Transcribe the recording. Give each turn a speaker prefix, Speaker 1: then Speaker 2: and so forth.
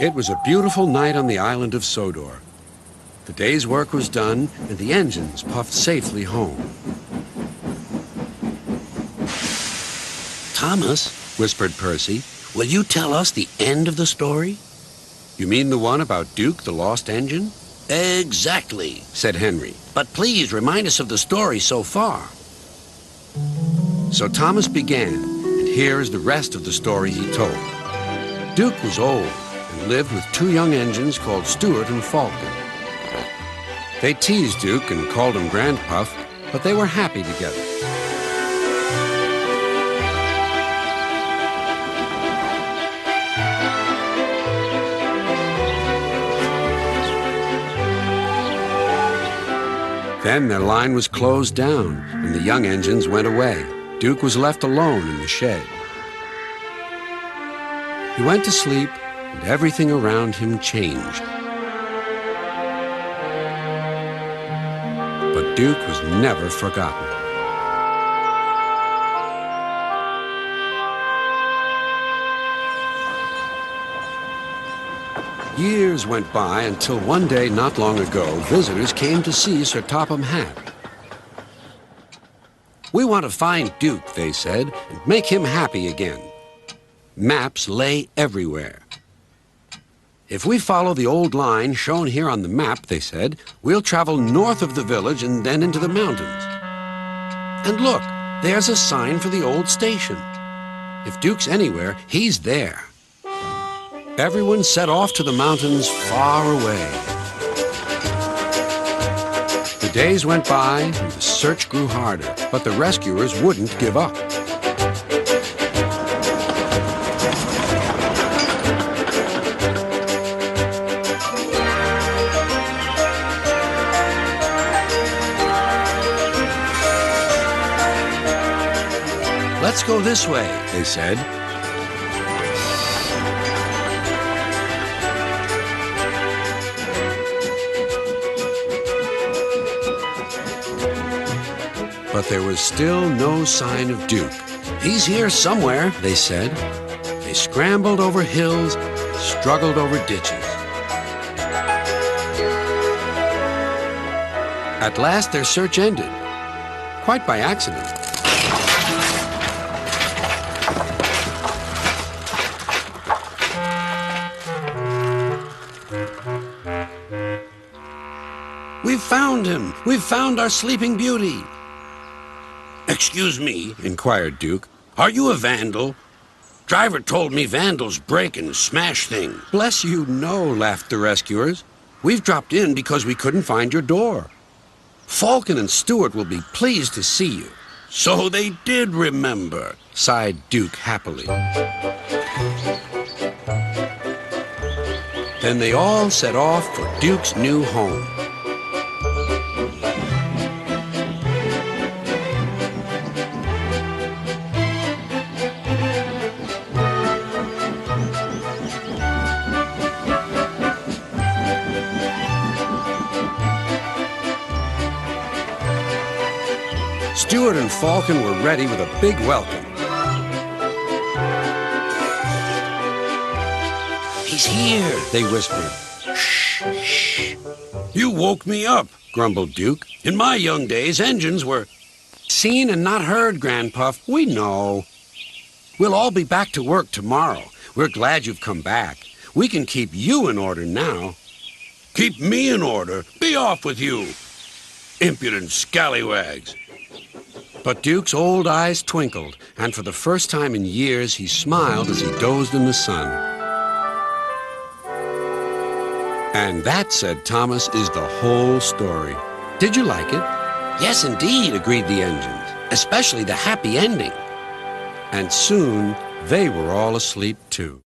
Speaker 1: It was a beautiful night on the island of Sodor. The day's work was done, and the engines puffed safely home.
Speaker 2: Thomas, whispered Percy, will you tell us the end of the story?
Speaker 1: You mean the one about Duke, the lost engine?
Speaker 2: Exactly,
Speaker 1: said Henry.
Speaker 2: But please remind us of the story so far.
Speaker 1: So Thomas began, and here is the rest of the story he told. Duke was old and lived with two young engines called Stuart and Falcon. They teased Duke and called him Grandpuff, but they were happy together. Then their line was closed down, and the young engines went away. Duke was left alone in the shed. He went to sleep, and everything around him changed. But Duke was never forgotten. Years went by until one day not long ago, visitors came to see Sir Topham Hatt. "We want to find Duke," they said, "and make him happy again." Maps lay everywhere. "If we follow the old line shown here on the map," they said, "we'll travel north of the village and then into the mountains. And look, there's a sign for the old station. If Duke's anywhere, he's there." Everyone set off to the mountains far away. The days went by, and the search grew harder, but the rescuers wouldn't give up. "Let's go this way," they said. But there was still no sign of Duke. "He's here somewhere," they said. They scrambled over hills, struggled over ditches. At last their search ended, quite by accident. "We've found him! We've found our Sleeping Beauty!" "Excuse me," inquired Duke. "Are you a vandal? Driver told me vandals break and smash things." "Bless you, no," laughed the rescuers. "We've dropped in because we couldn't find your door. Falcon and Stuart will be pleased to see you." "So they did remember," sighed Duke happily. Then they all set off for Duke's new home. Stuart and Falcon were ready with a big welcome. "He's here," they whispered. "Shh, shh." "You woke me up," grumbled Duke. "In my young days, engines were..." "Seen and not heard, Grandpuff. We know. We'll all be back to work tomorrow. We're glad you've come back. We can keep you in order now." "Keep me in order? Be off with you, impudent scallywags." But Duke's old eyes twinkled, and for the first time in years, he smiled as he dozed in the sun. And that, said Thomas, is the whole story. Did you like it? "Yes, indeed," agreed the engines, "especially the happy ending." And soon, they were all asleep, too.